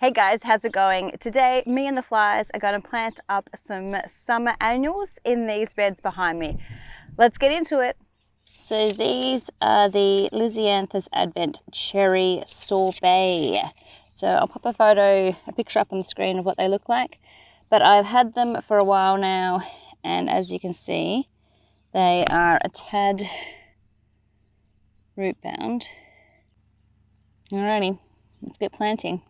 Hey guys, how's it going? Today, me and the flies are going to plant up some summer annuals in these beds behind me. Let's get into it. So these are the Lisianthus Advent Cherry Sorbet. So I'll pop a picture up on the screen of what they look like. But I've had them for a while now, and as you can see, they are a tad root bound. Alrighty, let's get planting.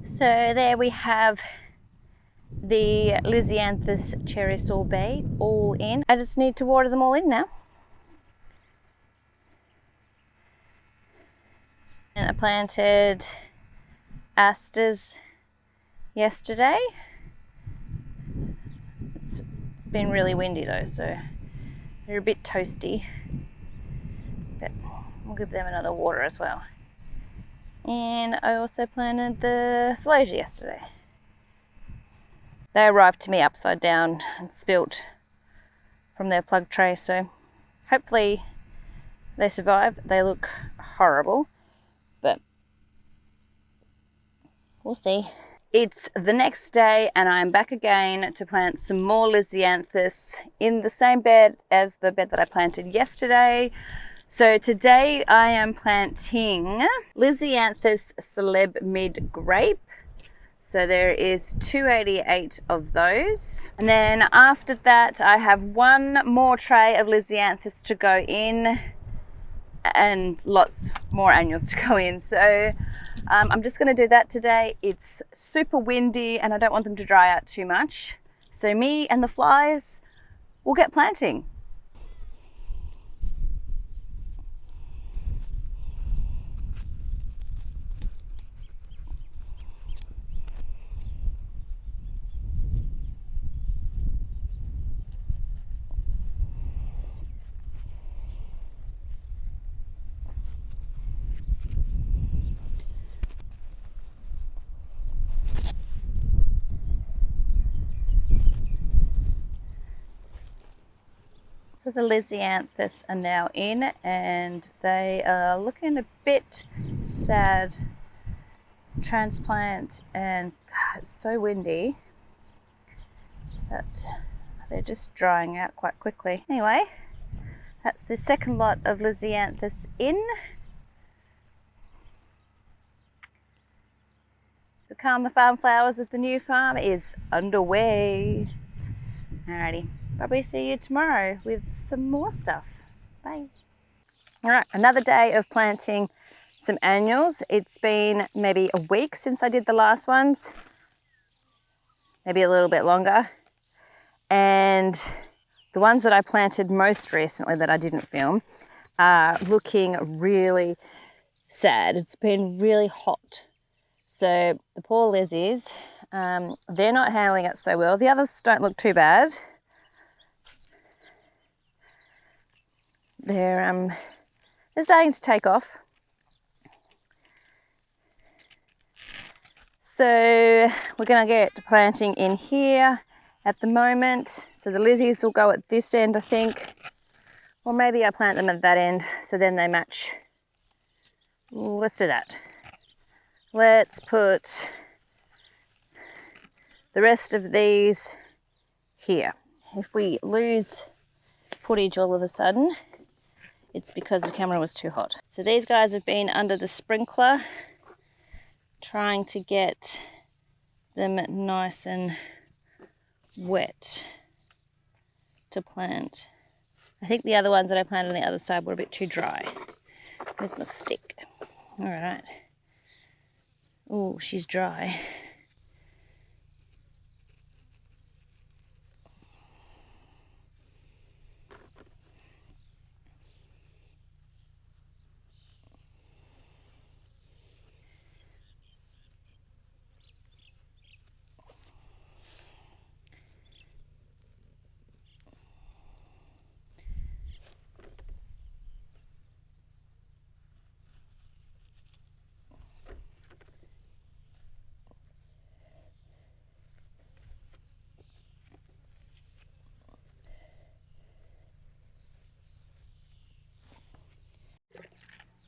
So there we have the Lisianthus Cherry Sorbet all in. I just need to water them all in now. And I planted Asters yesterday. It's been really windy though, so they're a bit toasty, but we'll give them another water as well. And I also planted the Celosia yesterday. They arrived to me upside down and spilt from their plug tray, so hopefully they survive. They look horrible, but we'll see. It's the next day and I'm back again to plant some more Lisianthus in the same bed as the bed that I planted yesterday. So today I am planting Lisianthus Celeb mid Grape. So there is 288 of those. And then after that I have one more tray of Lisianthus to go in and lots more annuals to go in. So I'm just going to do that today. It's super windy and I don't want them to dry out too much. So me and the flies will get planting. So the Lisianthus are now in and they are looking a bit sad. Transplant, and God, it's so windy that they're just drying out quite quickly. Anyway, that's the second lot of Lisianthus in. To calm the farm flowers at the new farm is underway. Alrighty. Probably see you tomorrow with some more stuff. Bye. All right, another day of planting some annuals. It's been maybe a week since I did the last ones, maybe a little bit longer. And the ones that I planted most recently that I didn't film are looking really sad. It's been really hot. So the poor Lissies, they're not handling it so well. The others don't look too bad. they're starting to take off. So we're going to get planting in here at the moment. So the lizzies will go at this end, I think. Or maybe I plant them at that end so then they match. Ooh, let's do that. Let's put the rest of these here. If we lose footage all of a sudden, it's because the camera was too hot. So these guys have been under the sprinkler, trying to get them nice and wet to plant. I think the other ones that I planted on the other side were a bit too dry. Where's my stick? All right. Oh, she's dry.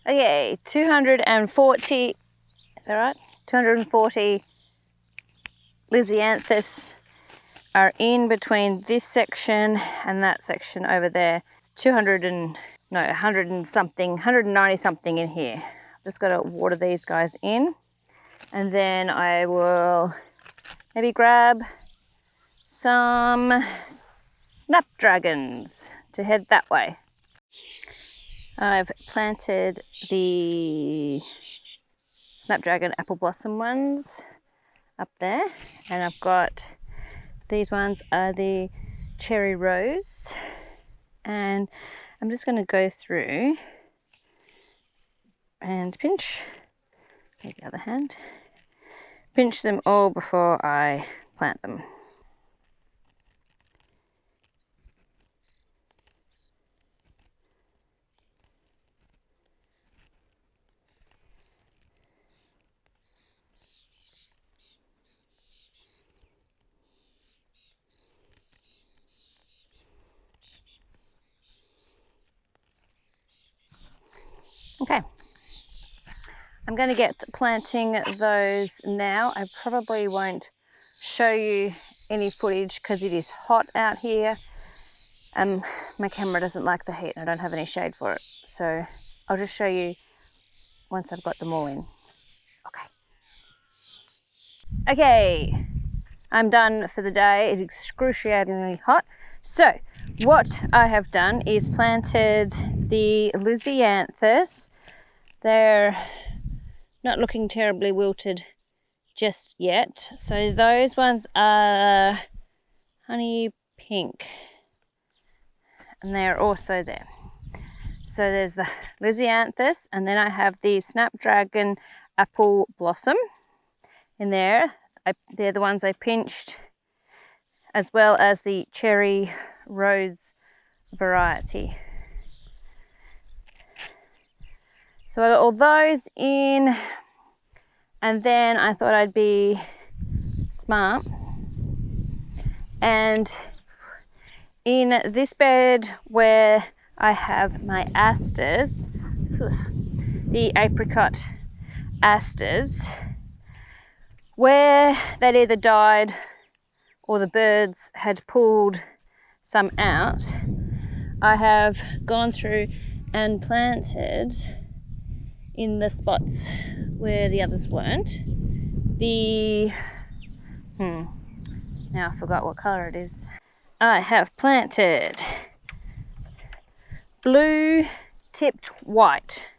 Okay, 240, is that right? 240 Lisianthus are in between this section and that section over there. It's 100 and something, 190 something in here. I've just got to water these guys in, and then I will maybe grab some Snapdragons to head that way. I've planted the Snapdragon apple blossom ones up there, and I've got these ones are the cherry rose, and I'm just going to go through and pinch, take the other hand, pinch them all before I plant them. Okay, I'm going to get planting those now. I probably won't show you any footage because it is hot out here. My camera doesn't like the heat and I don't have any shade for it. So I'll just show you once I've got them all in. Okay, I'm done for the day. It's excruciatingly hot. So what I have done is planted the Lisianthus. They're not looking terribly wilted just yet. So those ones are honey pink, and they're also there. So there's the Lisianthus, and then I have the Snapdragon apple blossom in there. They're the ones I pinched, as well as the cherry rose variety. So I got all those in, and then I thought I'd be smart, and in this bed where I have my asters, the apricot asters, where they'd either died or the birds had pulled some out, I have gone through and planted in the spots where the others weren't. Now I forgot what colour it is. I have planted blue tipped white.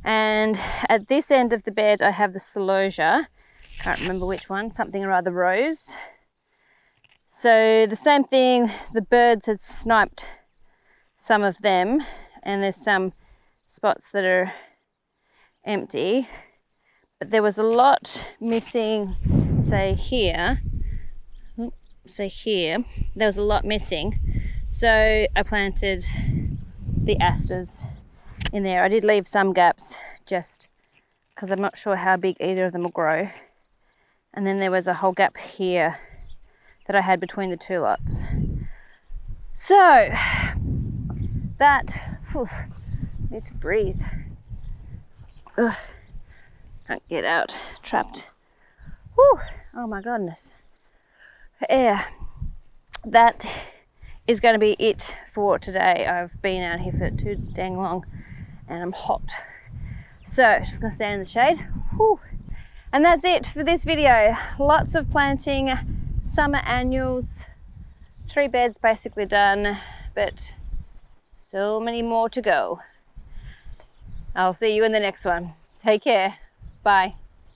And at this end of the bed I have the Celosia, can't remember which one, something or other rose. So the same thing, the birds had sniped some of them, and there's some spots that are empty, but there was a lot missing. Say here, there was a lot missing. So I planted the asters in there. I did leave some gaps just because I'm not sure how big either of them will grow. And then there was a whole gap here that I had between the two lots. So that, I need to breathe. Ugh, can't get out, trapped. Whew, oh my goodness. Air. That is going to be it for today. I've been out here for too dang long and I'm hot. So just gonna stand in the shade. Whew. And that's it for this video. Lots of planting, summer annuals, 3 beds basically done, but so many more to go. I'll see you in the next one. Take care. Bye.